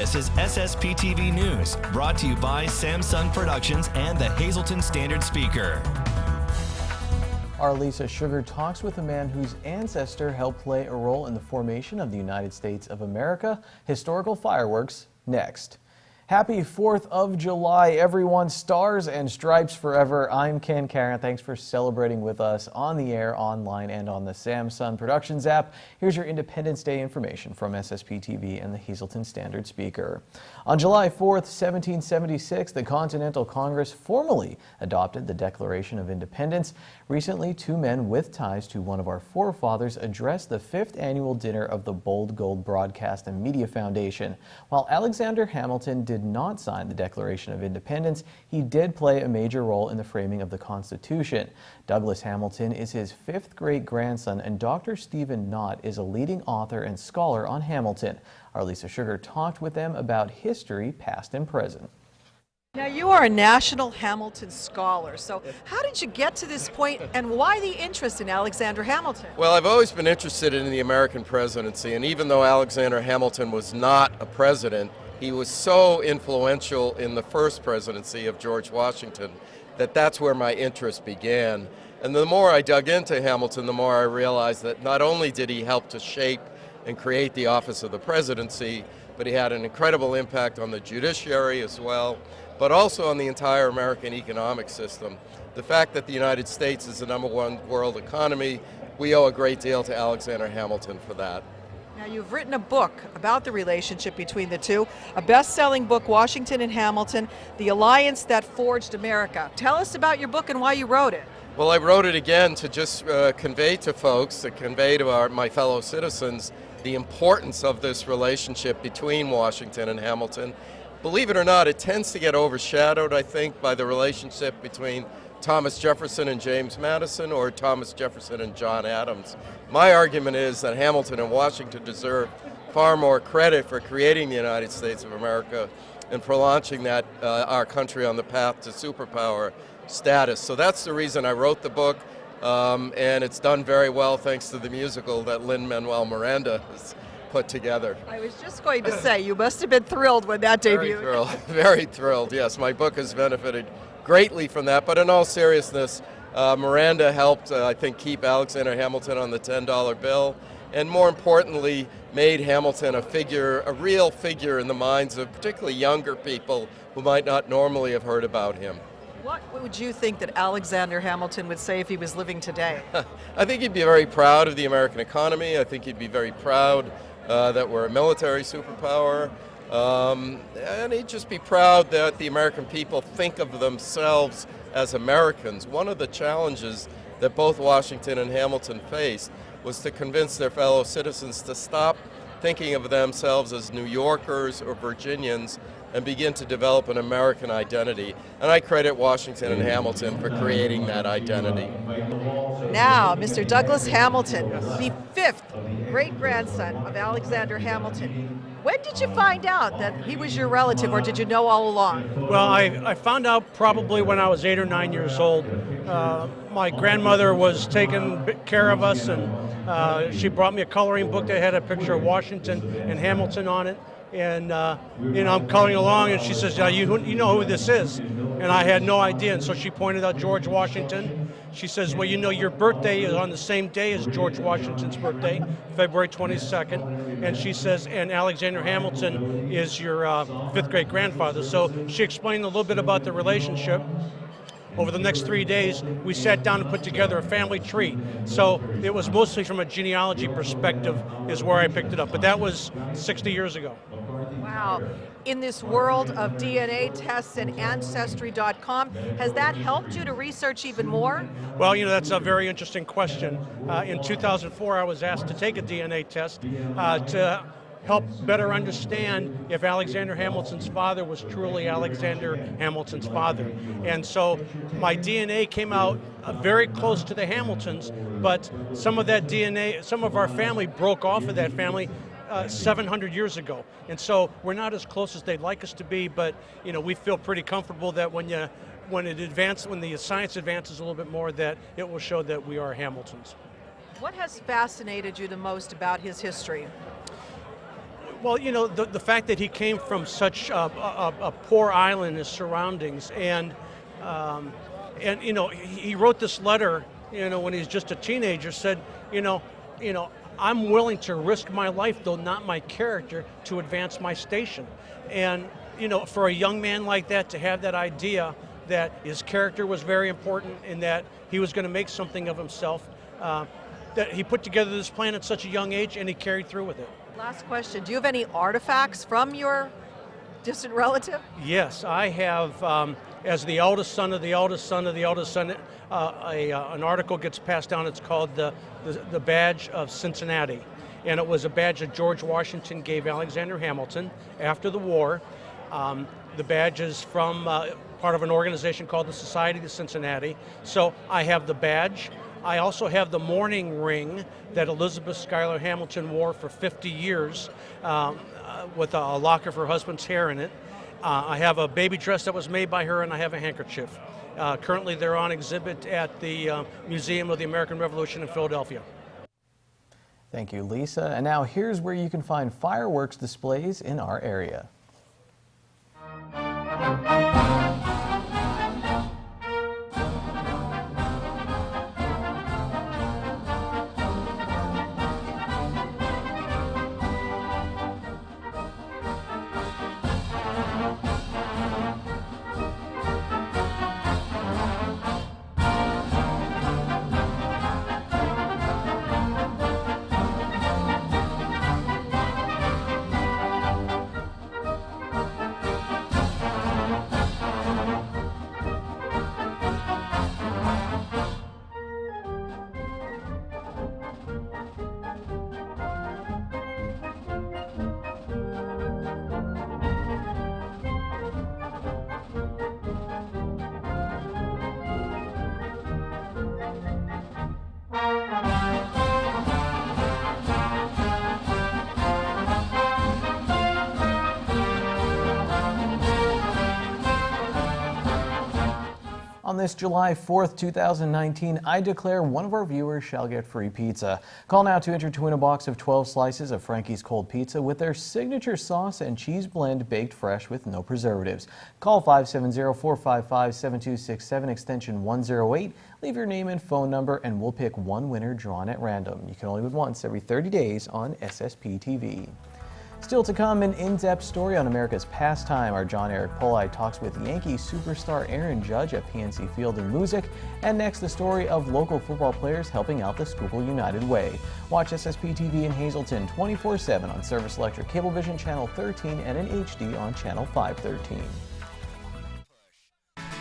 This is SSPTV News, brought to you by Samsung Productions and the Hazleton Standard Speaker. Our Lisa Sugar talks with a man whose ancestor helped play a role in the formation of the United States of America. Historical fireworks next. Happy 4th of July, everyone. Stars and stripes forever. I'm Ken Karen. Thanks for celebrating with us on the air, online, and on the Samsung Productions app. Here's your Independence Day information from SSPTV and the Hazleton Standard Speaker. On July 4th, 1776, the Continental Congress formally adopted the Declaration of Independence. Recently, two men with ties to one of our forefathers addressed the 5th annual dinner of the Bold Gold Broadcast and Media Foundation. While Alexander Hamilton did not sign the Declaration of Independence, he did play a major role in the framing of the Constitution. Douglas Hamilton is his 5th great-grandson, and Dr. Stephen Knott is a leading author and scholar on Hamilton. Our Lisa Sugar talked with them about history, past and present. Now, you are a national Hamilton scholar, so how did you get to this point, and why the interest in Alexander Hamilton? Well, I've always been interested in the American presidency, and even though Alexander Hamilton was not a president, he was so influential in the first presidency of George Washington that that's where my interest began. And the more I dug into Hamilton, the more I realized that not only did he help to shape and create the office of the presidency, but he had an incredible impact on the judiciary as well, but also on the entire American economic system. The fact that the United States is the #1 world economy, we owe a great deal to Alexander Hamilton for that. Now, you've written a book about the relationship between the two, a best-selling book, Washington and Hamilton, The Alliance That Forged America. Tell us about your book and why you wrote it. Well, I wrote it again to just convey to folks, to convey to my fellow citizens the importance of this relationship between Washington and Hamilton. Believe it or not, it tends to get overshadowed, I think, by the relationship between Thomas Jefferson and James Madison, or Thomas Jefferson and John Adams. My argument is that Hamilton and Washington deserve far more credit for creating the United States of America and for launching that our country on the path to superpower status. So that's the reason I wrote the book, and it's done very well thanks to the musical that Lin-Manuel Miranda has put together. I was just going to say, you must have been thrilled when that debuted. Very thrilled, very thrilled, yes. My book has benefited greatly from that, but in all seriousness, Miranda helped, I think, keep Alexander Hamilton on the $10 bill, and more importantly, made Hamilton a figure, a real figure in the minds of particularly younger people who might not normally have heard about him. What would you think that Alexander Hamilton would say if he was living today? I think he'd be very proud of the American economy. I think he'd be very proud that we're a military superpower. And he'd just be proud that the American people think of themselves as Americans. One of the challenges that both Washington and Hamilton faced was to convince their fellow citizens to stop thinking of themselves as New Yorkers or Virginians and begin to develop an American identity. And I credit Washington and Hamilton for creating that identity. Now, Mr. Douglas Hamilton, the 5th great-grandson of Alexander Hamilton. When did you find out that he was your relative, or did you know all along? Well, I found out probably when I was 8 or 9 years old. My grandmother was taking care of us, and she brought me a coloring book that had a picture of Washington and Hamilton on it. And I'm coloring along, and she says, you know who this is? And I had no idea, and so she pointed out George Washington. She says, well, your birthday is on the same day as George Washington's birthday, February 22nd. And she says, and Alexander Hamilton is your 5th great-grandfather. So she explained a little bit about the relationship. Over the next 3 days, we sat down and put together a family tree. So it was mostly from a genealogy perspective is where I picked it up. But that was 60 years ago. Wow. In this world of DNA tests and Ancestry.com, has that helped you to research even more? Well, that's a very interesting question. In 2004, I was asked to take a DNA test to help better understand if Alexander Hamilton's father was truly Alexander Hamilton's father. And so my DNA came out very close to the Hamiltons, but some of that DNA, some of our family broke off of that family 700 years ago. And so we're not as close as they'd like us to be, but we feel pretty comfortable that when the science advances a little bit more, that it will show that we are Hamiltons. What has fascinated you the most about his history? Well, you know, the fact that he came from such a poor island, his surroundings, and you know, he wrote this letter, you know, when he was just a teenager, said, you know, I'm willing to risk my life, though not my character, to advance my station. And, you know, for a young man like that to have that idea that his character was very important and that he was going to make something of himself, that he put together this plan at such a young age and he carried through with it. Last question. Do you have any artifacts from your distant relative? Yes, I have, as the eldest son of the eldest son of the eldest son, an article gets passed down. It's called the Badge of Cincinnati. And it was a badge that George Washington gave Alexander Hamilton after the war. The badge is from part of an organization called the Society of Cincinnati. So I have the badge. I also have the mourning ring that Elizabeth Schuyler Hamilton wore for 50 years with a lock of her husband's hair in it. I have a baby dress that was made by her, and I have a handkerchief. Currently, they're on exhibit at the Museum of the American Revolution in Philadelphia. Thank you, Lisa. And now here's where you can find fireworks displays in our area. On this July 4th, 2019, I declare one of our viewers shall get free pizza. Call now to enter to win a box of 12 slices of Frankie's Cold Pizza with their signature sauce and cheese blend baked fresh with no preservatives. Call 570-455-7267 extension 108. Leave your name and phone number and we'll pick one winner drawn at random. You can only win once every 30 days on SSPTV. Still to come, an in-depth story on America's pastime. Our John Eric Polite talks with Yankee superstar Aaron Judge at PNC Field in Music. And next, the story of local football players helping out the Schuylkill United Way. Watch SSPTV in Hazleton 24/7 on Service Electric Cablevision Channel 13 and in HD on Channel 513.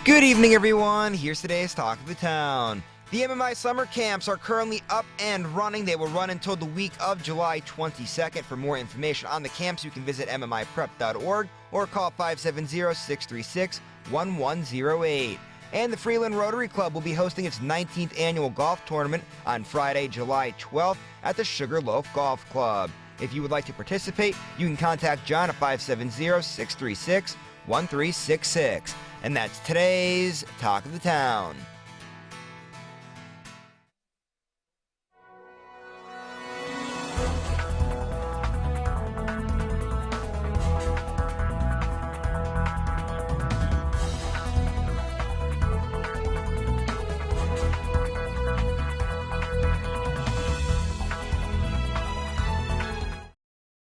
Good evening, everyone. Here's today's Talk of the Town. The MMI summer camps are currently up and running. They will run until the week of July 22nd. For more information on the camps, you can visit MMIprep.org or call 570-636-1108. And the Freeland Rotary Club will be hosting its 19th annual golf tournament on Friday, July 12th at the Sugarloaf Golf Club. If you would like to participate, you can contact John at 570-636-1366. And that's today's Talk of the Town.